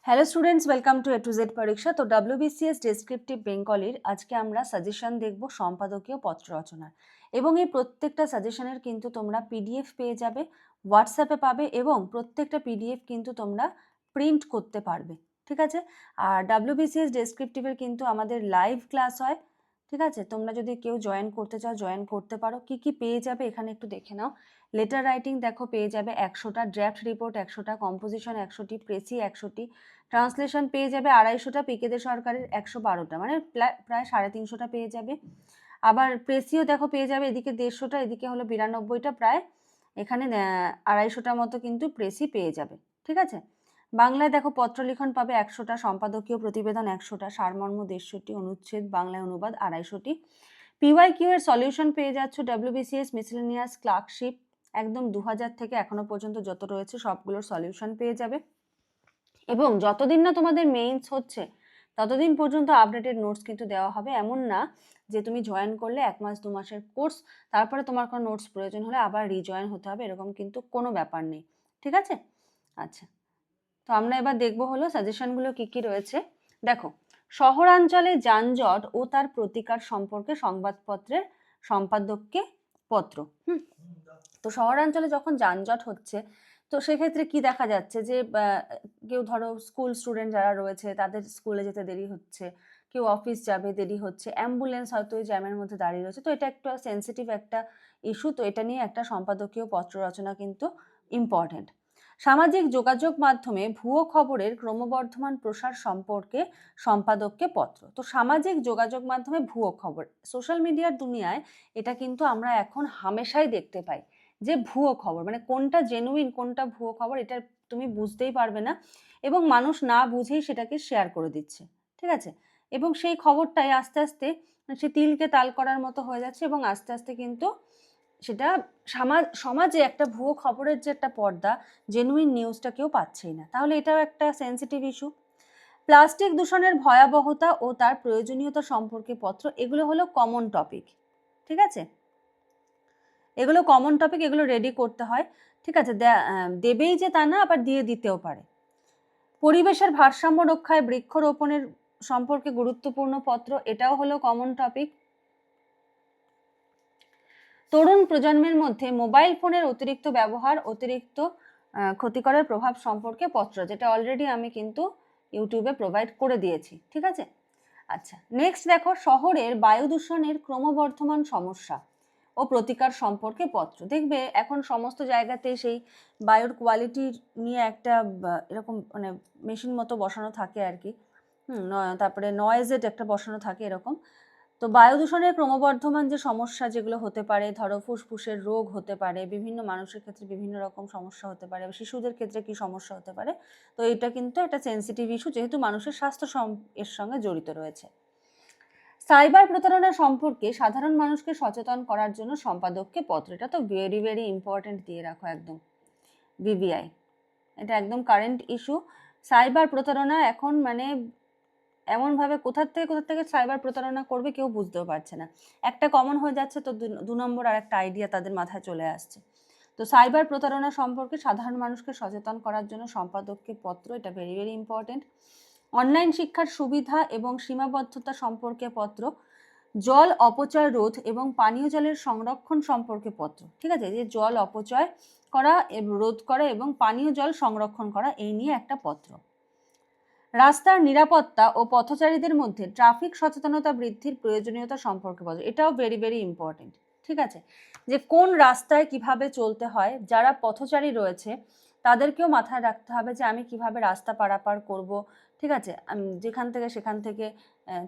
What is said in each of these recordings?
Hello students, welcome to A to Z পরীক্ষা। তো WBCS descriptive বেঙ্গলির আজকে আমরা সাজেশন দেখব সম্পাদকীয় পত্র রচনার, এবং এই প্রত্যেকটা সাজেশনের কিন্তু তোমরা পিডিএফ পেয়ে যাবে, হোয়াটসঅ্যাপে পাবে, এবং প্রত্যেকটা পিডিএফ কিন্তু তোমরা প্রিন্ট করতে পারবে। ঠিক আছে? আর WBCS ডেসক্রিপটিভের কিন্তু আমাদের লাইভ ক্লাস হয়। ঠিক আছে? তোমরা যদি কেউ জয়েন করতে চাও জয়েন করতে পারো। কি কি পেয়ে যাবে এখানে একটু দেখে নাও। লেটার রাইটিং দেখো পেয়ে যাবে 100টা, ড্রাফট রিপোর্ট 100টা, কম্পোজিশন 100টি, প্রেসি 100টি, ট্রান্সলেশন পেয়ে যাবে 250টা, পিকেদের সরকারের 112টা, মানে প্রায় 350টা পেয়ে যাবে। আবার প্রেসিও দেখো পেয়ে যাবে এদিকে 150টা, এদিকে হলো 92টা, প্রায় এখানে 250টা মতো কিন্তু প্রেসি পেয়ে যাবে। ঠিক আছে? বাংলায় দেখো পত্রলিখন পাবে 100টা, সম্পাদকীয় প্রতিবেদন 100টা, সারমর্ম 150টি, অনুচ্ছেদ বাংলায় অনুবাদ 250টি। PYQ এর সলিউশন পেয়ে যাচ্ছ WBCS মিসেলেনিয়াস ক্লার্কশিপ, একদম 2000 থেকে এখনো পর্যন্ত যত রয়েছে সবগুলোর সলিউশন পেয়ে যাবে। এবং যতদিন না তোমাদের মেইনস হচ্ছে ততদিন পর্যন্ত আপডেটেড নোটস কিন্তু দেওয়া হবে। এমন না যে তুমি জয়েন করলে 1 মাস 2 মাসের কোর্স, তারপরে তোমার কোনো নোটস প্রয়োজন হলে আবার রিজয়েন হতে হবে, এরকম কিন্তু কোনো ব্যাপার নেই। ঠিক আছে? আচ্ছা, তো আমরা এবার দেখবো হলো সাজেশনগুলো কি কি রয়েছে। দেখো, শহরাঞ্চলে যানজট ও তার প্রতিকার সম্পর্কে সংবাদপত্রের সম্পাদককে পত্র। তো শহরাঞ্চলে যখন যানজট হচ্ছে, তো সেক্ষেত্রে কি দেখা যাচ্ছে যে কেউ ধরো স্কুল স্টুডেন্ট যারা রয়েছে তাদের স্কুলে যেতে দেরি হচ্ছে, কেউ অফিস যাবে দেরি হচ্ছে, অ্যাম্বুলেন্স হয়তো ওই জ্যামের মধ্যে দাঁড়িয়ে রয়েছে। তো এটা একটু সেন্সিটিভ একটা ইস্যু, তো এটা নিয়ে একটা সম্পাদকীয় পত্র রচনা কিন্তু ইম্পর্টেন্ট। সামাজিক যোগাযোগ মাধ্যমে ভুয়ো খবরের ক্রমবর্ধমান প্রসার সম্পর্কে সম্পাদককে পত্র। তো সামাজিক যোগাযোগ মাধ্যমে ভুয়ো খবর, সোশ্যাল মিডিয়ার দুনিয়ায় এটা কিন্তু আমরা এখন হামেশাই দেখতে পাই যে ভুয়ো খবর, মানে কোনটা জেনুইন কোনটা ভুয়ো খবর এটা তুমি বুঝতেই পারবে না, এবং মানুষ না বুঝেই সেটাকে শেয়ার করে দিচ্ছে। ঠিক আছে? এবং সেই খবরটাই আস্তে আস্তে সে তিলকে তাল করার মতো হয়ে যাচ্ছে, এবং আস্তে আস্তে কিন্তু সেটা সমাজে একটা ভুয়ো খবরের যে একটা পর্দা, জেনুইন নিউজটা কেউ পাচ্ছেই না। তাহলে এটাও একটা সেন্সিটিভ ইস্যু। প্লাস্টিক দূষণের ভয়াবহতা ও তার প্রয়োজনীয়তা সম্পর্কে পত্র, এগুলো হলো কমন টপিক। ঠিক আছে? এগুলো কমন টপিক, এগুলো রেডি করতে হয়। ঠিক আছে? দেবেই যে তা না, আবার দিয়ে দিতেও পারে। পরিবেশের ভারসাম্য রক্ষায় বৃক্ষরোপণের সম্পর্কে গুরুত্বপূর্ণ পত্র, এটাও হলো কমন টপিক। তরুণ প্রজন্মের মধ্যে মোবাইল ফোনের অতিরিক্ত ব্যবহার, অতিরিক্ত ক্ষতিকরের প্রভাব সম্পর্কে পত্র, যেটা অলরেডি আমি কিন্তু ইউটিউবে প্রোভাইড করে দিয়েছি। ঠিক আছে? আচ্ছা, নেক্সট দেখো, শহরের বায়ু দূষণের ক্রমবর্ধমান সমস্যা ও প্রতিকার সম্পর্কে পত্র। দেখবে এখন সমস্ত জায়গাতে সেই বায়ুর কোয়ালিটি নিয়ে একটা এরকম মানে মেশিন মতো বসানো থাকে আর কি, তারপরে নয়েজের একটা বসানো থাকে এরকম। তো বায়ু দূষণের ক্রমবর্ধমান যে সমস্যা যেগুলো হতে পারে, ধরো ফুসফুসের রোগ হতে পারে, বিভিন্ন মানুষের ক্ষেত্রে বিভিন্ন রকম সমস্যা হতে পারে, শিশুদের ক্ষেত্রে কি সমস্যা হতে পারে। তো এটা কিন্তু একটা সেন্সিটিভ ইস্যু, যেহেতু মানুষের স্বাস্থ্য এর সঙ্গে জড়িত রয়েছে। সাইবার প্রতারণা সম্পর্কে সাধারণ মানুষকে সচেতন করার জন্য সম্পাদককে পত্র, এটা তো ভেরি ভেরি ইম্পর্টেন্ট দিয়ে রাখো একদম। VVI, এটা একদম কারেন্ট ইস্যু। সাইবার প্রতারণা এখন মানে এমনভাবে কোথা থেকে সাইবার প্রতারণা করবে কেউ বুঝতেও পারছে না। একটা কমন হয়ে যাচ্ছে, তো 2 নম্বর আর একটা আইডিয়া তাদের মাথায় চলে আসছে। তো সাইবার প্রতারণা সম্পর্কে সাধারণ মানুষকে সচেতন করার জন্য সম্পাদককে পত্র, এটা ভেরি ভেরি ইম্পর্টেন্ট। অনলাইন শিক্ষার সুবিধা এবং সীমাবদ্ধতা সম্পর্কে পত্র। জল অপচয় রোধ এবং পানীয় জলের সংরক্ষণ সম্পর্কে পত্র। ঠিক আছে? যে জল অপচয় করা, রোধ করা এবং পানীয় জল সংরক্ষণ করা, এই নিয়ে একটা পত্র। রাস্তার নিরাপত্তা ও পথচারীদের মধ্যে ট্রাফিক সচেতনতা বৃদ্ধির প্রয়োজনীয়তা সম্পর্কে পত্র, এটাও ভেরি ভেরি ইম্পর্টেন্ট। ঠিক আছে? যে কোন রাস্তায় কিভাবে চলতে হয়, যারা পথচারী রয়েছে তাদেরকেও মাথায় রাখতে হবে যে আমি কিভাবে রাস্তা পারাপার করব। ঠিক আছে? যেখান থেকে সেখান থেকে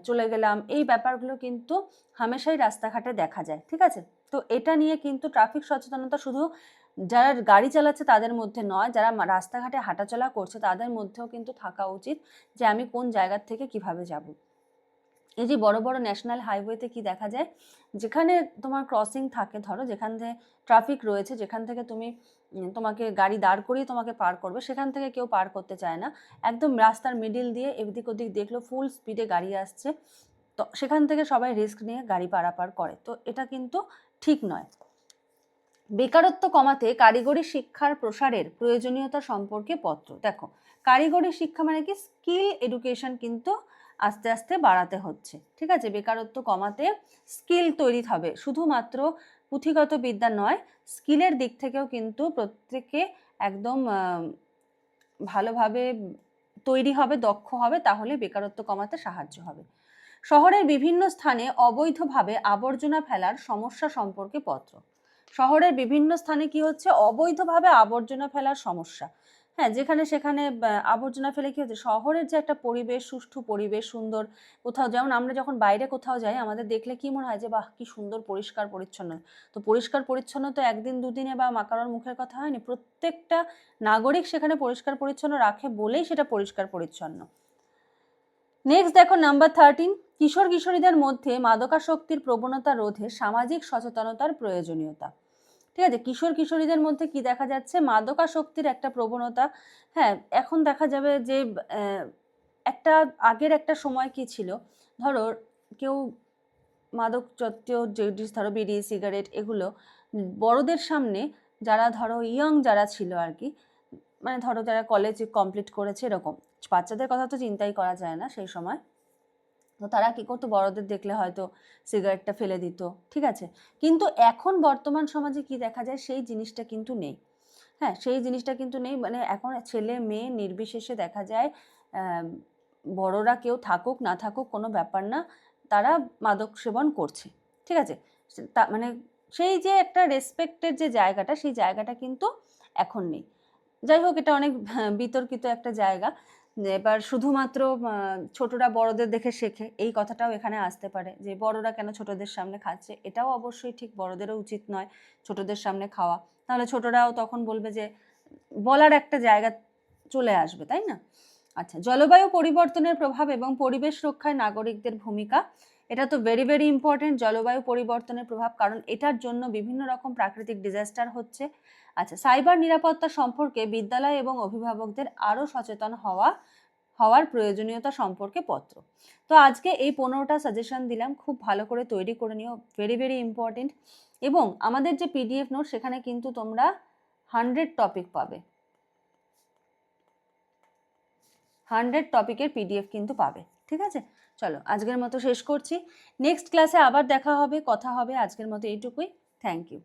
চলে গেলাম, এই ব্যাপারগুলো কিন্তু হামেশাই রাস্তাঘাটে দেখা যায়। ঠিক আছে? তো এটা নিয়ে কিন্তু ট্রাফিক সচেতনতা শুধু যারা গাড়ি চালাচ্ছে তাদের মধ্যে নয়, যারা রাস্তাঘাটে হাঁটাচলা করছে তাদের মধ্যেও কিন্তু থাকা উচিত যে আমি কোন জায়গার থেকে কিভাবে যাব। এই যে বড় বড় ন্যাশনাল হাইওয়েতে কি দেখা যায়, যেখানে তোমার ক্রসিং থাকে, ধরো যেখান থেকে ট্রাফিক রয়েছে, যেখান থেকে তুমি তোমাকে গাড়ি দাঁড় করিয়ে তোমাকে পার করবে, সেখান থেকে কেউ পার করতে চায় না। একদম রাস্তার মিডিল দিয়ে এদিক ওদিক দেখলো ফুল স্পিডে গাড়ি আসছে, তো সেখান থেকে সবাই রিস্ক নিয়ে গাড়ি পারাপার করে। তো এটা কিন্তু ঠিক নয়। বেকারত্ব কমাতে কারিগরি শিক্ষার প্রসারের প্রয়োজনীয়তা সম্পর্কে পত্র। দেখো, কারিগরি শিক্ষা মানে কি, স্কিল এডুকেশন কিন্তু আস্তে আস্তে বাড়াতে হচ্ছে, ঠিক আছে, বেকারত্ব কমাতে স্কিল তৈরি হবে, শুধুমাত্র পুঁথিগত বিদ্যা নয়, স্কিলের দিক থেকেও কিন্তু প্রত্যেকে একদম ভালোভাবে তৈরি হবে, দক্ষ হবে, তাহলে বেকারত্ব কমাতে সাহায্য হবে। শহরের বিভিন্ন স্থানে অবৈধভাবে আবর্জনা ফেলার সমস্যা সম্পর্কে পত্র। শহরের বিভিন্ন স্থানে কি হচ্ছে, অবৈধভাবে আবর্জনা ফেলার সমস্যা। হ্যাঁ, যেখানে সেখানে আবর্জনা ফেলে কি হচ্ছে, শহরের যে একটা পরিবেশ, সুষ্ঠু পরিবেশ, সুন্দর, কোথাও যেমন আমরা যখন বাইরে কোথাও যাই আমাদের দেখলে কি মনে হয় যে বাহ কি সুন্দর পরিষ্কার পরিচ্ছন্ন। তো পরিষ্কার পরিচ্ছন্ন তো একদিন দুদিনে বা কারোর মুখের কথা হয়নি, প্রত্যেকটা নাগরিক সেখানে পরিষ্কার পরিচ্ছন্ন রাখে বলেই সেটা পরিষ্কার পরিচ্ছন্ন। নেক্সট দেখো নাম্বার 13, কিশোর কিশোরীদের মধ্যে মাদকাসক্তির প্রবণতা রোধে সামাজিক সচেতনতার প্রয়োজনীয়তা। ঠিক আছে, কিশোর কিশোরীদের মধ্যে কি দেখা যাচ্ছে, মাদকাসক্তির একটা প্রবণতা। হ্যাঁ, এখন দেখা যাবে যে একটা আগের একটা সময় কি ছিল, ধরো কেউ মাদক জাতীয় যে জিনিস, ধরো বিড়ি সিগারেট এগুলো বড়দের সামনে, যারা ধরো ইয়ং যারা ছিল আর কি, মানে ধরো যারা কলেজ কমপ্লিট করেছে এরকম, বাচ্চাদের কথা তো চিন্তাই করা যায় না সেই সময়, তো তারা কি করতো, বড়দের দেখলে হয়তো সিগারেটটা ফেলে দিত, ঠিক আছে। কিন্তু এখন বর্তমান সমাজে কি দেখা যায়, সেই জিনিসটা কিন্তু নেই। হ্যাঁ, সেই জিনিসটা কিন্তু নেই, মানে এখন ছেলে মেয়ে নির্বিশেষে দেখা যায় বড়রা কেউ থাকুক না থাকুক কোনো ব্যাপার না, তারা মাদক সেবন করছে, ঠিক আছে। মানে সেই যে একটা রেসপেক্টের যে জায়গাটা, সেই জায়গাটা কিন্তু এখন নেই। যাই হোক, এটা অনেক বিতর্কিত একটা জায়গা। এবার শুধুমাত্র ছোটরা বড়দের দেখে শেখে, এই কথাটাও এখানে আসতে পারে, যে বড়রা কেন ছোটদের সামনে খাচ্ছে, এটাও অবশ্যই ঠিক, বড়দেরও উচিত নয় ছোটদের সামনে খাওয়া, তাহলে ছোটরাও তখন বলবে যে, বলার একটা জায়গা চলে আসবে, তাই না। আচ্ছা, জলবায়ু পরিবর্তনের প্রভাব এবং পরিবেশ রক্ষায় নাগরিকদের ভূমিকা, এটা তো ভেরি ভেরি ইম্পর্টেন্ট, জলবায়ু পরিবর্তনের প্রভাব, কারণ এটার জন্য বিভিন্ন রকম প্রাকৃতিক ডিজাস্টার হচ্ছে। আচ্ছা, সাইবার নিরাপত্তা সম্পর্কে বিদ্যালয় এবং অভিভাবকদের আরও সচেতন হওয়ার প্রয়োজনীয়তা সম্পর্কে পত্র। তো আজকে এই 15টা সাজেশন দিলাম, খুব ভালো করে তৈরি করে নিও, ভেরি ভেরি ইম্পর্টেন্ট। এবং আমাদের যে পিডিএফ নোট, সেখানে কিন্তু তোমরা 100 টপিক পাবে, 100 টপিকের পিডিএফ কিন্তু পাবে, ঠিক আছে। চলো আজকের মতো শেষ করছি, নেক্সট ক্লাসে আবার দেখা হবে, কথা হবে, আজকের মতো এইটুকুই, থ্যাংক ইউ।